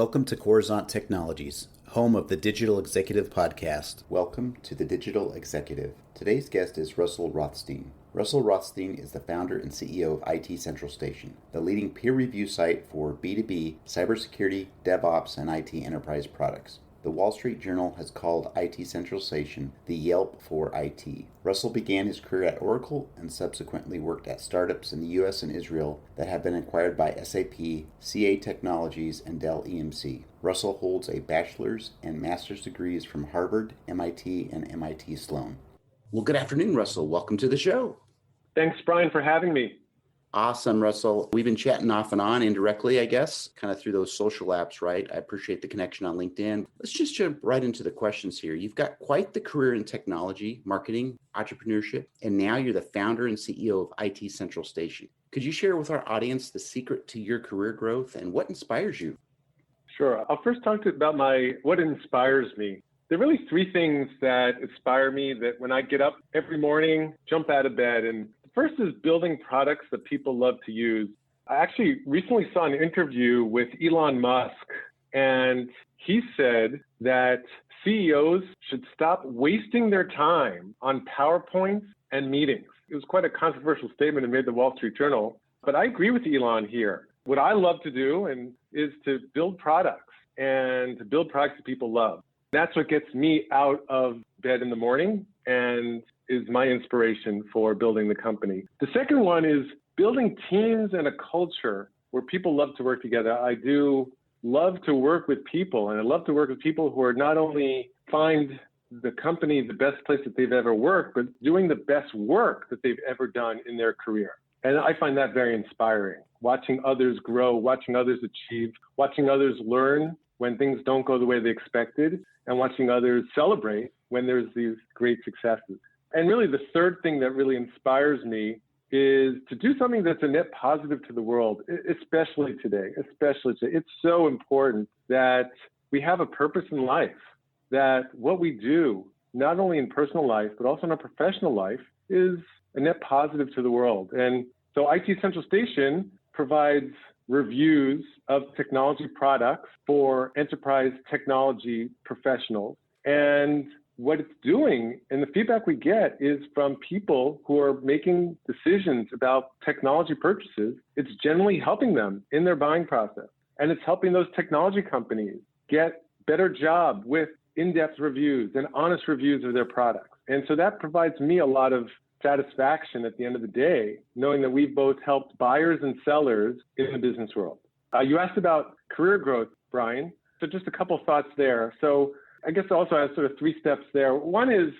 Welcome to Coruzant Technologies, home of the Digital Executive Podcast. Welcome to the Digital Executive. Today's guest is Russell Rothstein. Russell Rothstein is the founder and CEO of IT Central Station, the leading peer review site for B2B, cybersecurity, DevOps, and IT enterprise products. The Wall Street Journal has called IT Central Station the Yelp for IT. Russell began his career at Oracle and subsequently worked at startups in the US and Israel that have been acquired by SAP, CA Technologies, and Dell EMC. Russell holds a bachelor's and master's degrees from Harvard, MIT, and MIT Sloan. Well, good afternoon, Russell. Welcome to the show. Thanks, Brian, for having me. Awesome, Russell. We've been chatting off and on indirectly, I guess, kind of through those social apps, right? I appreciate the connection on LinkedIn. Let's just jump right into the questions here. You've got quite the career in technology, marketing, entrepreneurship, and now you're the founder and CEO of IT Central Station. Could you share with our audience the secret to your career growth and what inspires you? Sure. I'll first talk about what inspires me. There are really three things that inspire me that when I get up every morning, jump out of bed, and first is building products that people love to use. I actually recently saw an interview with Elon Musk, and he said that CEOs should stop wasting their time on PowerPoints and meetings. It was quite a controversial statement and made the Wall Street Journal, but I agree with Elon here. What I love to do is to build products and to build products that people love. That's what gets me out of bed in the morning and is my inspiration for building the company. The second one is building teams and a culture where people love to work together. I do love to work with people, and I love to work with people who are not only find the company the best place that they've ever worked, but doing the best work that they've ever done in their career. And I find that very inspiring. Watching others grow, watching others achieve, watching others learn when things don't go the way they expected, and watching others celebrate when there's these great successes. And really the third thing that really inspires me is to do something that's a net positive to the world, especially today. It's so important that we have a purpose in life, that what we do, not only in personal life, but also in our professional life, is a net positive to the world. And so IT Central Station provides reviews of technology products for enterprise technology professionals. And what it's doing and the feedback we get is from people who are making decisions about technology purchases. It's generally helping them in their buying process. And it's helping those technology companies get better job with in-depth reviews and honest reviews of their products. And so that provides me a lot of satisfaction at the end of the day, knowing that we've both helped buyers and sellers in the business world. You asked about career growth, Brian. So just a couple thoughts there. So I guess also I have sort of three steps there. One is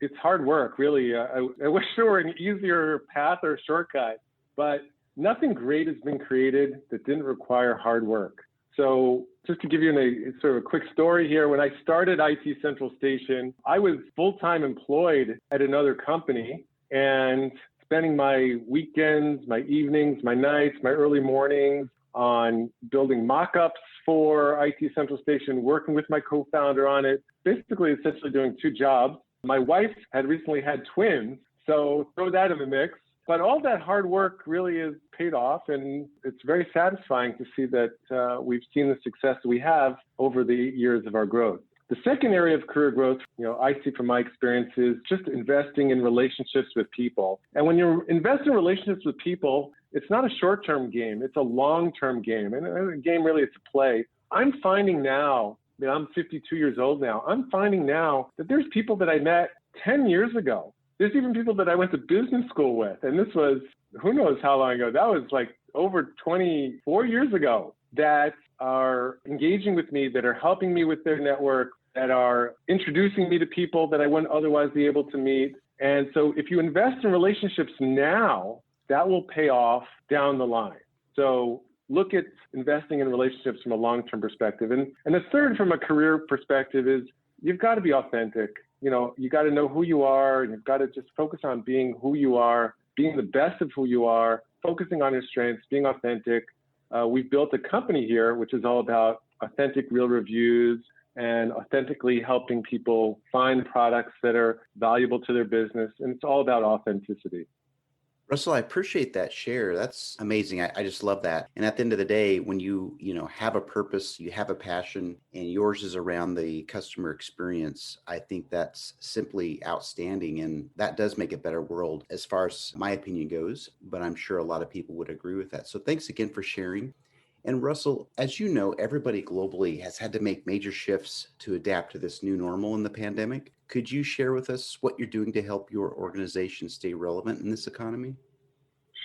it's hard work, really. I wish there were an easier path or shortcut, but nothing great has been created that didn't require hard work. So just to give you a sort of a quick story here, when I started IT Central Station, I was full-time employed at another company and spending my weekends, my evenings, my nights, my early mornings on building mock-ups for IT Central Station, working with my co-founder on it, basically essentially doing two jobs. My wife had recently had twins, so throw that in the mix. But all that hard work really is paid off, and it's very satisfying to see that we've seen the success we have over the years of our growth. The second area of career growth, I see from my experience is just investing in relationships with people. And when you invest in relationships with people, it's not a short-term game, it's a long-term game. And a game really, it's a play. I'm finding now, I'm 52 years old now, I'm finding now that there's people that I met 10 years ago. There's even people that I went to business school with. And this was, who knows how long ago, that was like over 24 years ago, that are engaging with me, that are helping me with their network, that are introducing me to people that I wouldn't otherwise be able to meet. And so if you invest in relationships now, that will pay off down the line. So look at investing in relationships from a long-term perspective. And the third from a career perspective is you've got to be authentic. You got to know who you are, and you've got to just focus on being who you are, being the best of who you are, focusing on your strengths, being authentic. We've built a company here, which is all about authentic, real reviews and authentically helping people find products that are valuable to their business. And it's all about authenticity. Russell, I appreciate that share. That's amazing. I just love that. And at the end of the day, when have a purpose, you have a passion, and yours is around the customer experience, I think that's simply outstanding. And that does make a better world as far as my opinion goes. But I'm sure a lot of people would agree with that. So thanks again for sharing. And Russell, as you know, everybody globally has had to make major shifts to adapt to this new normal in the pandemic. Could you share with us what you're doing to help your organization stay relevant in this economy?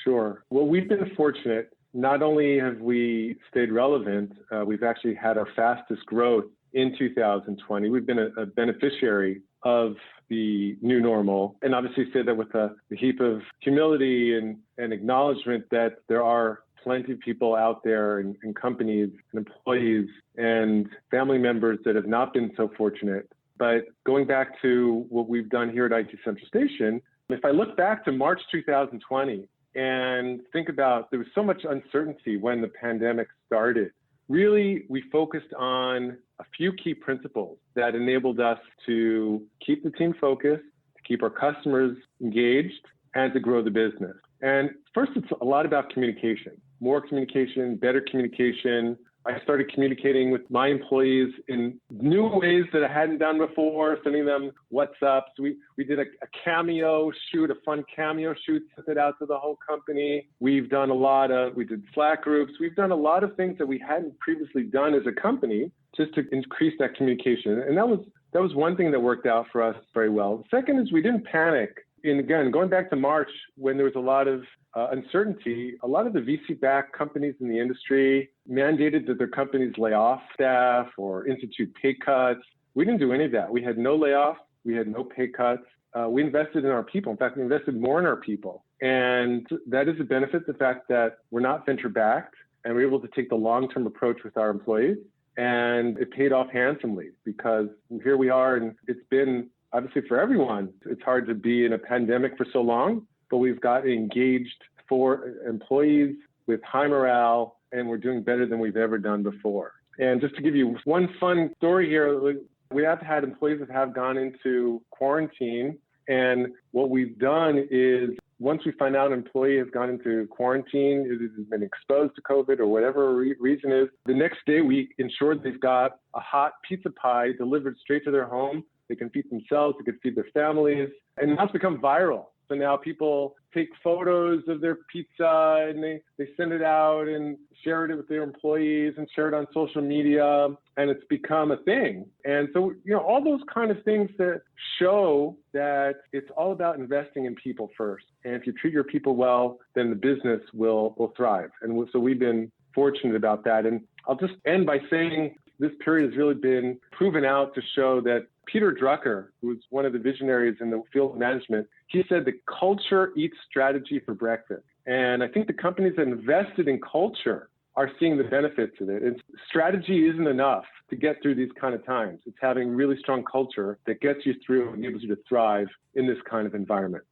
Sure. Well, we've been fortunate. Not only have we stayed relevant, we've actually had our fastest growth in 2020. We've been a beneficiary of the new normal, and obviously say that with a heap of humility and acknowledgement that there are plenty of people out there and companies and employees and family members that have not been so fortunate. But going back to what we've done here at IT Central Station, if I look back to March 2020 and think about there was so much uncertainty when the pandemic started, really we focused on a few key principles that enabled us to keep the team focused, to keep our customers engaged, and to grow the business. And first, it's a lot about communication, more communication, better communication. I started communicating with my employees in new ways that I hadn't done before, sending them WhatsApps. We did a cameo shoot, a fun cameo shoot, sent it out to the whole company. We did Slack groups. We've done a lot of things that we hadn't previously done as a company just to increase that communication. And that was one thing that worked out for us very well. The second is we didn't panic. And again, going back to March, when there was a lot of uncertainty, a lot of the VC-backed companies in the industry mandated that their companies lay off staff or institute pay cuts. We didn't do any of that. We had no layoffs. We had no pay cuts. We invested in our people. In fact, we invested more in our people. And that is a benefit, the fact that we're not venture-backed and we're able to take the long-term approach with our employees. And it paid off handsomely because here we are, and it's been obviously for everyone, it's hard to be in a pandemic for so long, but we've got engaged for employees with high morale, and we're doing better than we've ever done before. And just to give you one fun story here, we have had employees that have gone into quarantine. And what we've done is once we find out an employee has gone into quarantine, has been exposed to COVID or whatever reason is, the next day we ensure they've got a hot pizza pie delivered straight to their home. They can feed themselves, they can feed their families, and now it's become viral. So now people take photos of their pizza and they send it out and share it with their employees and share it on social media, and it's become a thing. And so, all those kind of things that show that it's all about investing in people first. And if you treat your people well, then the business will thrive. And so we've been fortunate about that. And I'll just end by saying this period has really been proven out to show that Peter Drucker, who's one of the visionaries in the field of management, he said that culture eats strategy for breakfast. And I think the companies that invested in culture are seeing the benefits of it. And strategy isn't enough to get through these kind of times. It's having really strong culture that gets you through and enables you to thrive in this kind of environment.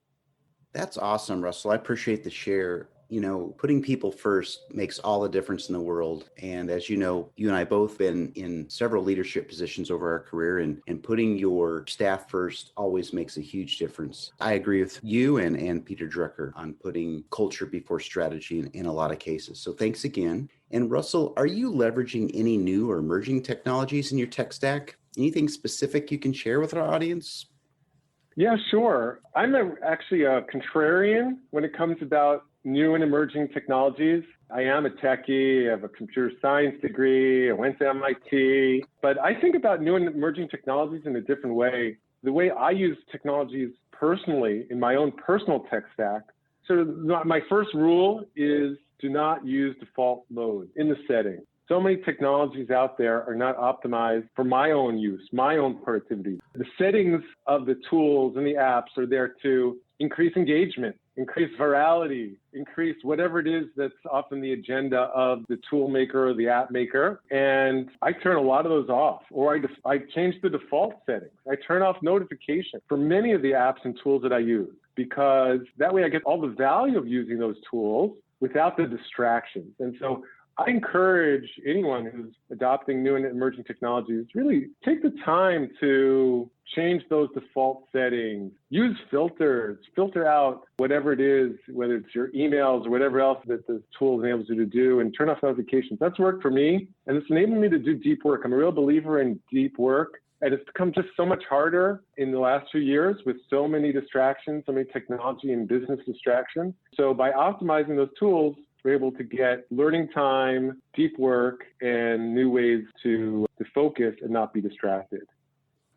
That's awesome, Russell. I appreciate the share. Putting people first makes all the difference in the world. And as you know, you and I both been in several leadership positions over our career, and putting your staff first always makes a huge difference. I agree with you and Peter Drucker on putting culture before strategy in a lot of cases. So thanks again. And Russell, are you leveraging any new or emerging technologies in your tech stack? Anything specific you can share with our audience? Yeah, sure. I'm actually a contrarian when it comes about new and emerging technologies. I am a techie. I have a computer science degree. I went to MIT. But I think about new and emerging technologies in a different way. The way I use technologies personally in my own personal tech stack, so my first rule is do not use default mode in the setting. So many technologies out there are not optimized for my own use, my own productivity. The settings of the tools and the apps are there to increase engagement, increase virality, increase whatever it is that's often the agenda of the tool maker or the app maker. And I turn a lot of those off, or I change the default settings. I turn off notification for many of the apps and tools that I use, because that way I get all the value of using those tools without the distractions. And so I encourage anyone who's adopting new and emerging technologies, really take the time to change those default settings, use filters, filter out whatever it is, whether it's your emails or whatever else that the tool enables you to do, and turn off notifications. That's worked for me, and it's enabled me to do deep work. I'm a real believer in deep work, and it's become just so much harder in the last few years with so many distractions, so many technology and business distractions. So by optimizing those tools, we're able to get learning time, deep work, and new ways to focus and not be distracted.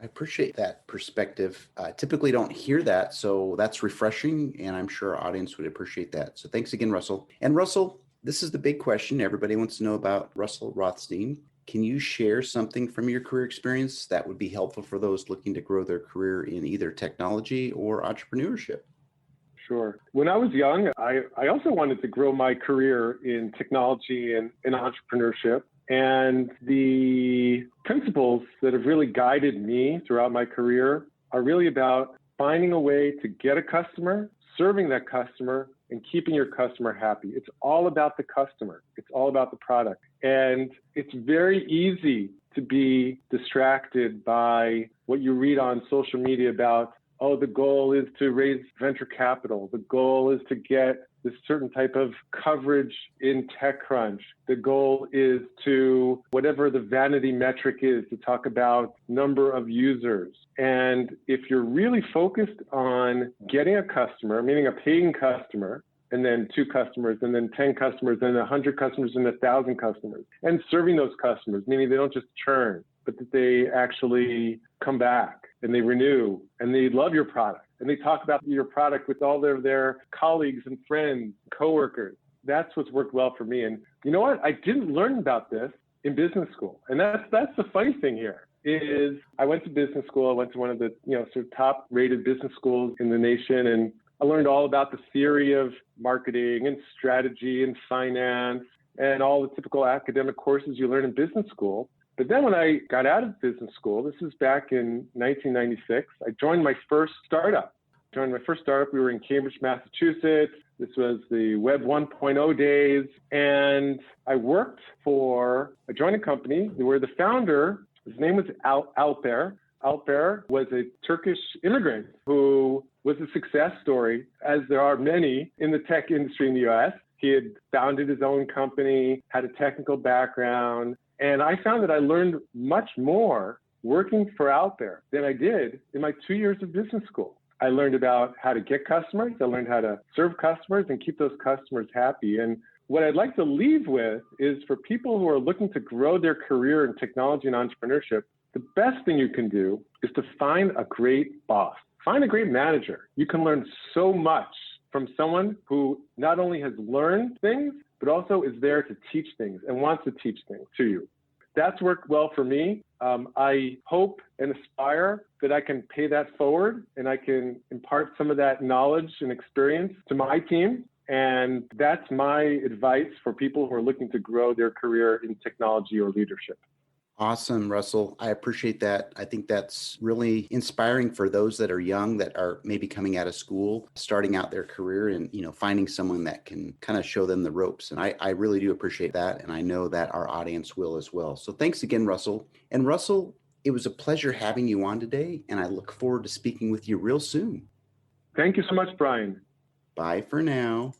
I appreciate that perspective. I typically don't hear that, so that's refreshing, and I'm sure our audience would appreciate that. So thanks again, Russell. And Russell, this is the big question everybody wants to know about Russell Rothstein. Can you share something from your career experience that would be helpful for those looking to grow their career in either technology or entrepreneurship? Sure. When I was young, I also wanted to grow my career in technology and in entrepreneurship. And the principles that have really guided me throughout my career are really about finding a way to get a customer, serving that customer, and keeping your customer happy. It's all about the customer. It's all about the product. And it's very easy to be distracted by what you read on social media about, oh, the goal is to raise venture capital. The goal is to get this certain type of coverage in TechCrunch. The goal is to, whatever the vanity metric is, to talk about number of users. And if you're really focused on getting a customer, meaning a paying customer, and then 2 customers, and then 10 customers, and 100 customers, and 1,000 customers, and serving those customers, meaning they don't just churn, but that they actually come back and they renew and they love your product and they talk about your product with all their colleagues and friends, coworkers. That's what's worked well for me. And you know what? I didn't learn about this in business school. And that's the funny thing here is I went to business school. I went to one of the sort of top rated business schools in the nation. And I learned all about the theory of marketing and strategy and finance and all the typical academic courses you learn in business school. But then when I got out of business school, this is back in 1996, I joined my first startup. We were in Cambridge, Massachusetts. This was the Web 1.0 days. And I joined a company where the founder, his name was Alper. Alper was a Turkish immigrant who was a success story, as there are many in the tech industry in the US. He had founded his own company, had a technical background, and I found that I learned much more working for Alper than I did in my 2 years of business school. I learned about how to get customers. I learned how to serve customers and keep those customers happy. And what I'd like to leave with is for people who are looking to grow their career in technology and entrepreneurship, the best thing you can do is to find a great boss. Find a great manager. You can learn so much from someone who not only has learned things, but also is there to teach things and wants to teach things to you. That's worked well for me. I hope and aspire that I can pay that forward and I can impart some of that knowledge and experience to my team. And that's my advice for people who are looking to grow their career in technology or leadership. Awesome, Russell. I appreciate that. I think that's really inspiring for those that are young, that are maybe coming out of school, starting out their career and, finding someone that can kind of show them the ropes. And I really do appreciate that. And I know that our audience will as well. So thanks again, Russell. And Russell, it was a pleasure having you on today. And I look forward to speaking with you real soon. Thank you so much, Brian. Bye for now.